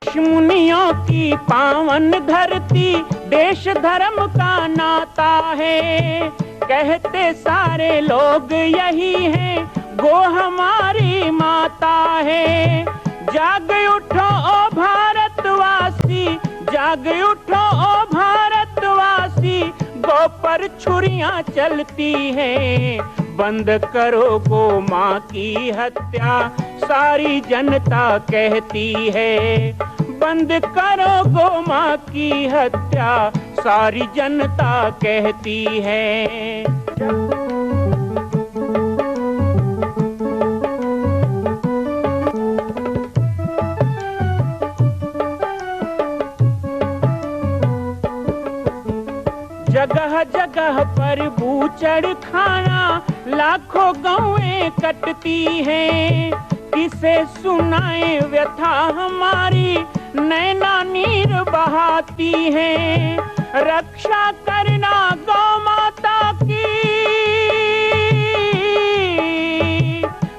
ऋषि मुनियों की पावन धरती, देश धर्म का नाता है। कहते सारे लोग यही हैं, गो हमारी माता है। जाग उठो ओ भारतवासी, जाग उठो ओ भारतवासी, गो पर छुरियां चलती हैं। बंद करो गो माँ की हत्या, सारी जनता कहती है। बंद करो गो माँ की हत्या, सारी जनता कहती है। जगह जगह पर बूचड़ खाना, लाखों गौएं कटती हैं। किसे सुनाए व्यथा हमारी, नैना नीर बहाती हैं। रक्षा करना गौ माता की,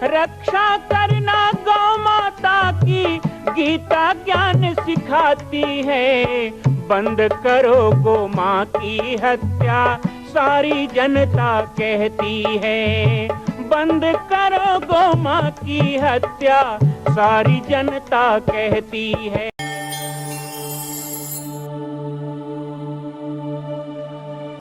रक्षा करना गौ माता की, गीता ज्ञान सिखाती है। बंद करो गो माँ की हत्या, सारी जनता कहती है। बंद करो गो माँ की हत्या, सारी जनता कहती है।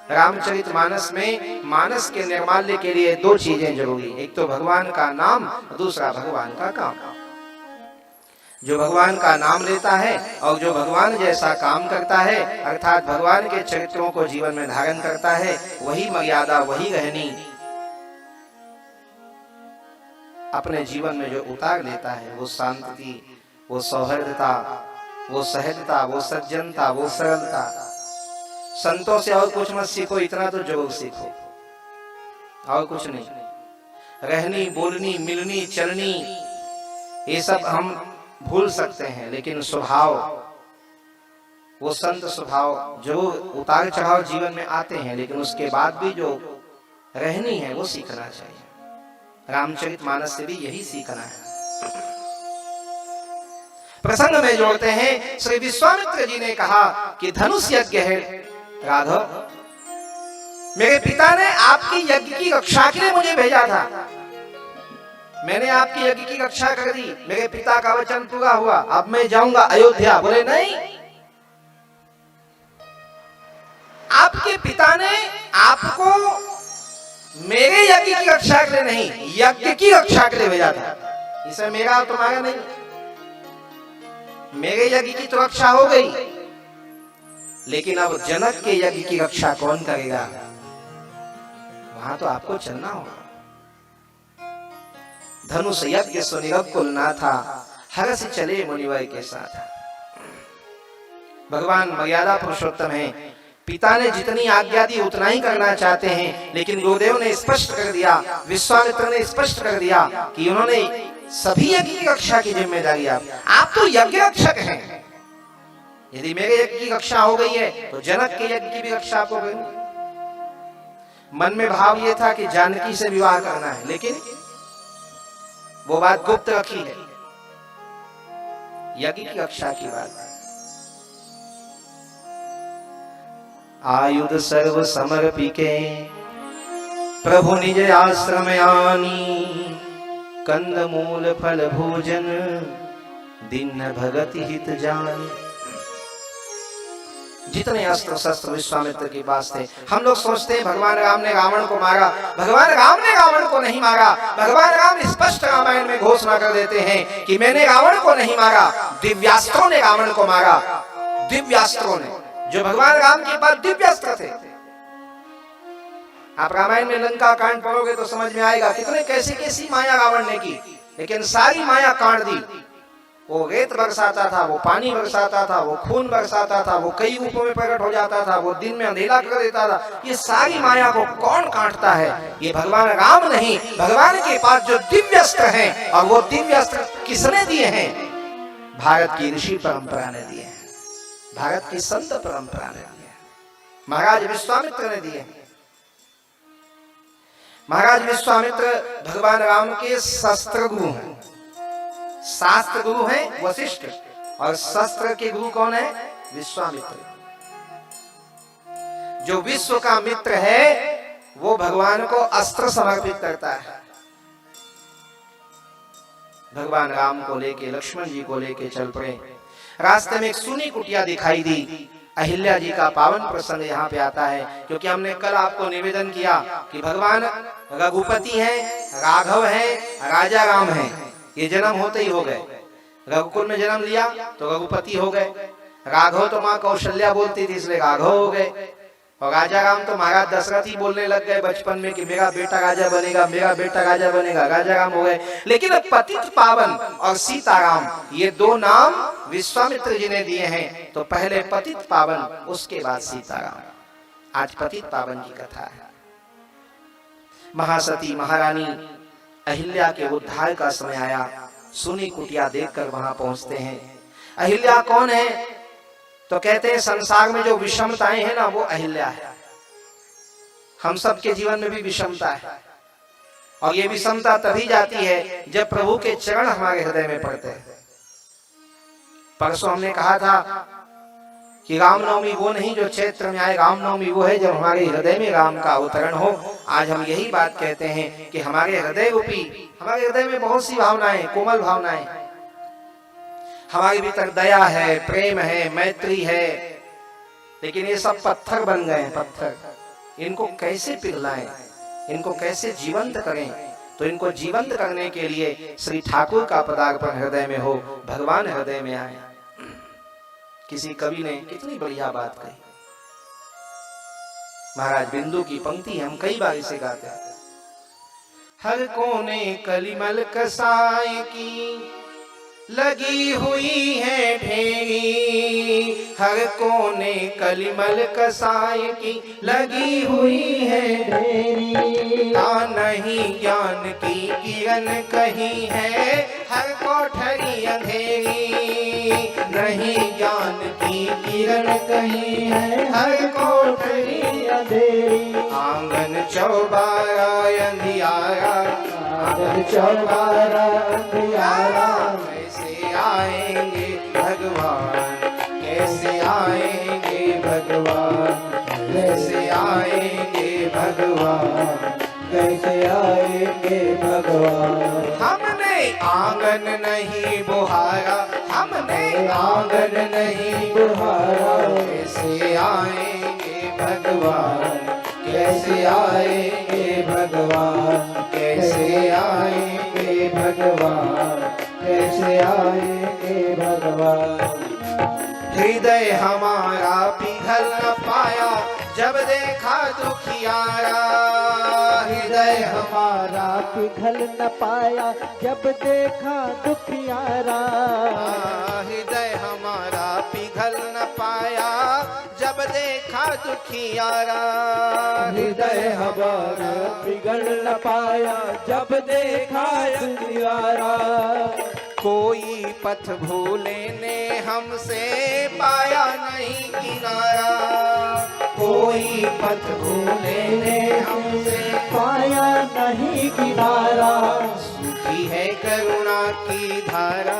रामचरितमानस में मानस के निर्माल्य के लिए दो चीजें जरूरी, एक तो भगवान का नाम, दूसरा भगवान का काम। जो भगवान का नाम लेता है और जो भगवान जैसा काम करता है, अर्थात भगवान के चरित्रों को जीवन में धारण करता है, वही मर्यादा, वही रहनी अपने जीवन में जो उतार लेता है, वो शांति, वो सौहार्दता, वो सहजता, वो सज्जनता, वो सरलता। संतों से और कुछ मत सीखो, इतना तो जरूर सीखो, और कुछ नहीं। रहनी, बोलनी, मिलनी, चलनी, ये सब हम भूल सकते हैं, लेकिन स्वभाव, वो संत स्वभाव, जो उतार चढ़ाव जीवन में आते हैं, लेकिन उसके बाद भी जो रहनी है वो सीखना चाहिए। रामचरितमानस से भी यही सीखना है। प्रसंग में जोड़ते हैं, श्री विश्वामित्र जी ने कहा कि धनुष यज्ञ है राघव, मेरे पिता ने आपकी यज्ञ की रक्षा के लिए मुझे भेजा था, मैंने आपकी यज्ञ की रक्षा कर दी, मेरे पिता का वचन पूरा हुआ, अब मैं जाऊंगा अयोध्या। बोले नहीं, आपके पिता ने आपको मेरे यज्ञ की रक्षा के लिए नहीं, यज्ञ की रक्षा के लिए भेजा था। इसमें मेरा और तुम्हारा नहीं, मेरे यज्ञ की तो रक्षा हो गई, लेकिन अब जनक के यज्ञ की रक्षा कौन करेगा? वहां तो आपको चलना होगा। धनुष यज्ञ सुनिरकुल ना था, हरस चले मुनिवर के साथ। भगवान मर्यादा पुरुषोत्तम है, पिता ने जितनी आज्ञा दी उतना ही करना चाहते हैं, लेकिन गुरुदेव ने स्पष्ट कर दिया, विश्वामित्र ने स्पष्ट कर दिया कि उन्होंने सभी यज्ञ की रक्षा की जिम्मेदारी आप तो यज्ञ रक्षक हैं। यदि मेरे यज्ञ की रक्षा हो गई है तो जनक के यज्ञ की भी रक्षा आपको करनी। मन में भाव ये था कि जानकी से विवाह करना है, लेकिन वो बात गुप्त रखी है, यज्ञ की रक्षा की बात। आयुध सर्व समर्पिके प्रभु निज आश्रम आनी, कंद मूल फल भोजन दीन भगति हित जान। जितने अस्त्र शस्त्र विश्वामित्र के पास थे, हम लोग सोचते हैं भगवान राम ने रावण को मारा, भगवान राम ने रावण को नहीं मारा। भगवान राम स्पष्ट रामायण में घोषणा कर देते हैं कि मैंने रावण को नहीं मारा, दिव्यास्त्रों ने रावण को मारा। दिव्यास्त्रों ने, जो भगवान राम के पास दिव्यास्त्र थे। आप रामायण में लंका कांड पढ़ोगे तो समझ में आएगा कितने कैसी माया रावण ने की, लेकिन सारी माया काट दी। वो रेत बरसाता था, वो पानी बरसाता था, वो खून बरसाता था, वो कई रूपों में प्रकट हो जाता था, वो दिन में अंधेरा कर देता था। ये सारी माया को कौन काटता है? ये भगवान राम नहीं, भगवान के पास जो दिव्यास्त्र हैं, और वो दिव्यास्त्र किसने दिए हैं? भारत की ऋषि परंपरा ने दिए हैं, भारत की संत परंपरा ने दिए हैं, महाराज विश्वामित्र ने दिए हैं। महाराज विश्वामित्र भगवान राम के शस्त्र गुरु हैं, शास्त्र गुरु हैं वशिष्ठ, और शस्त्र के गुरु कौन है? विश्वामित्र। जो विश्व का मित्र है वो भगवान को अस्त्र समर्पित करता है। भगवान राम को लेके, लक्ष्मण जी को लेके चल पड़े। रास्ते में एक सुनी कुटिया दिखाई दी। अहिल्या जी का पावन प्रसंग यहाँ पे आता है, क्योंकि हमने कल आपको निवेदन किया कि भगवान रघुपति हैं, राघव हैं, राजा राम हैं। ये जन्म होते ही हो गए। रघुकुल में जन्म लिया तो रघुपति हो गए। राघव तो माँ कौशल्या बोलती थी इसलिए राघव हो गए। और राजा राम तो महाराज दशरथ ही बोलने लग गए बचपन में कि मेरा बेटा राजा बनेगा, मेरा बेटा राजा बनेगा, राजा राम हो गए। लेकिन अब पतित पावन और सीताराम, ये दो नाम विश्वामित्र जी ने दिए हैं। तो पहले पतित पावन, उसके बाद सीताराम। आज पतित पावन की कथा है। महासती महारानी अहिल्या के उद्धार का समय आया। सुनी कुटिया देखकर वहां पहुंचते हैं। अहिल्या कौन है? तो कहते हैं संसार में जो विषमताएं हैं ना, वो अहिल्या है। हम सब के जीवन में भी विषमता है, और ये विषमता तभी जाती है जब प्रभु के चरण हमारे हृदय में पड़ते हैं। परसों हमने कहा था कि रामनवमी वो नहीं जो चैत्र में आए, रामनवमी वो है जब हमारे हृदय में राम का अवतरण हो। आज हम यही बात कहते हैं कि हमारे हृदय रूपी, हमारे हृदय में बहुत सी भावनाएं, कोमल भावनाएं, हमारे भीतर दया है, प्रेम है, मैत्री है, लेकिन ये सब पत्थर बन गए हैं। पत्थर, इनको कैसे पिघलाएं, इनको कैसे जीवंत करें? तो इनको जीवंत करने के लिए श्री ठाकुर का पदार्पण हृदय में हो, भगवान हृदय में आए। किसी कवि ने कितनी बढ़िया बात कही। महाराज बिंदु की पंक्ति हम कई बार इसे गाते हैं। हर कोने कलिमल कसाय की लगी हुई है ढेरी, हर कोने कलिमल कसाय की लगी हुई है ढेरी। नहीं ज्ञान की किरण कहीं है हर कोठरी अंधेरी, नहीं ज्ञान की किरण कहीं है हर कोठरी अंधेरी। आंगन चौबारा अंधियारा, आंगन चौबारा अंधियारा, आएंगे भगवान, कैसे आएंगे भगवान, कैसे आएंगे भगवान, कैसे आएंगे भगवान। हमने आंगन नहीं बुहारा, हमने आंगन नहीं बुहारा, कैसे आएंगे भगवान, कैसे आएंगे भगवान, कैसे आएंगे भगवान, कैसे आएंगे भगवान। हृदय हमारा पिघल न पाया जब देखा दुखियारा, हृदय हमारा पिघल न पाया जब देखा दुखियारा, हृदय हमारा पिघल न पाया जब देखा दुखियारा, हृदय हमारा पिघल न पाया जब देखा दुखियारा। कोई पथ भूले ने हमसे पाया नहीं किनारा, कोई पथ भूले ने हमसे पाया नहीं किनारा। सूखी है करुणा की धारा,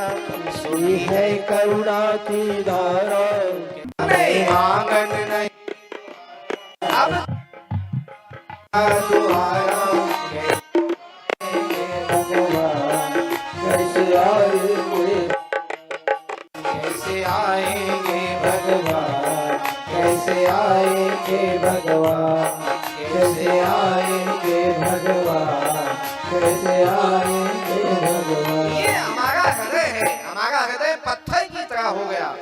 सूखी है करुणा की धारा। नहीं आंगन नहीं अब तुम्हारा, कैसे आएंगे, कैसे आएंगे भगवान, कैसे आएंगे भगवान, कैसे आएंगे भगवान, कैसे आएंगे भगवान। ये हमारा हृदय है, हमारा हृदय पत्थर की तरह हो गया।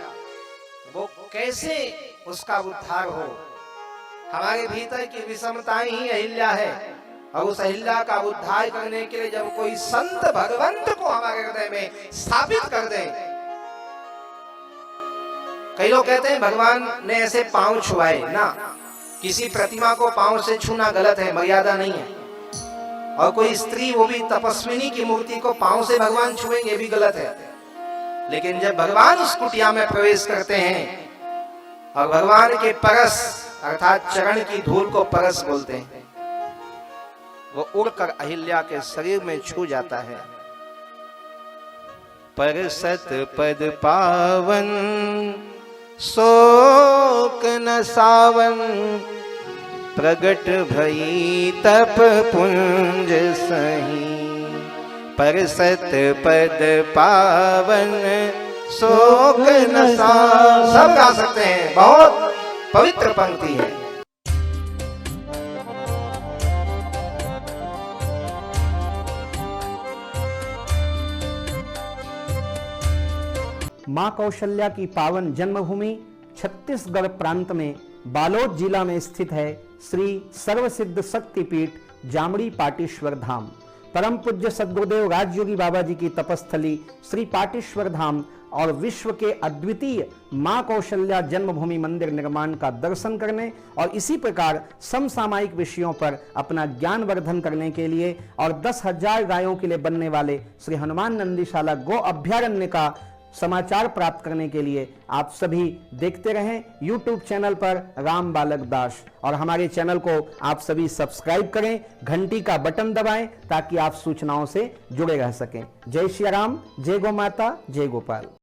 वो कैसे उसका उद्धार हो? हमारे भीतर की विषमताएं ही अहिल्या है, और उस अहिल्या का उद्धार करने के लिए जब कोई संत भगवंत को हमारे हृदय में स्थापित कर दे। कई लोग कहते हैं भगवान ने ऐसे पांव छुआए ना, किसी प्रतिमा को पांव से छूना गलत है, मर्यादा नहीं है। और कोई स्त्री, वो भी तपस्विनी की मूर्ति को पांव से भगवान छुएंगे, ये भी गलत है। लेकिन जब भगवान उस कुटिया में प्रवेश करते हैं और भगवान के परस अर्थात चरण की धूल को परस बोलते हैं, वो उड़कर अहिल्या के शरीर में छू जाता है। पर सत पद पावन, शोक न सावन, प्रगट भई तप पुंज सही। पर सत पद पावन, शोक न सावन। सब गा सकते हैं, बहुत पवित्र पंक्ति है। मां कौशल्या की पावन जन्मभूमि छत्तीसगढ़ प्रांत में बालोद जिला में स्थित है श्री सर्वसिद्ध शक्तिपीठ जामड़ी पाटेश्वर धाम। परम पूज्य सद्गुरुदेव राजयोगी बाबा जी की तपस्थली श्री पाटेश्वर धाम और विश्व के अद्वितीय मां कौशल्या जन्मभूमि मंदिर निर्माण का दर्शन करने और इसी प्रकार समसामयिक विषयों पर अपना ज्ञान वर्धन करने के लिए और 10,000 गायों के लिए बनने वाले श्री हनुमान नंदीशाला गो अभ्यारण्य का समाचार प्राप्त करने के लिए आप सभी देखते रहें YouTube चैनल पर राम बालक दास, और हमारे चैनल को आप सभी सब्सक्राइब करें, घंटी का बटन दबाएं ताकि आप सूचनाओं से जुड़े रह सकें। जय श्री राम, जय गौ माता, जय गोपाल।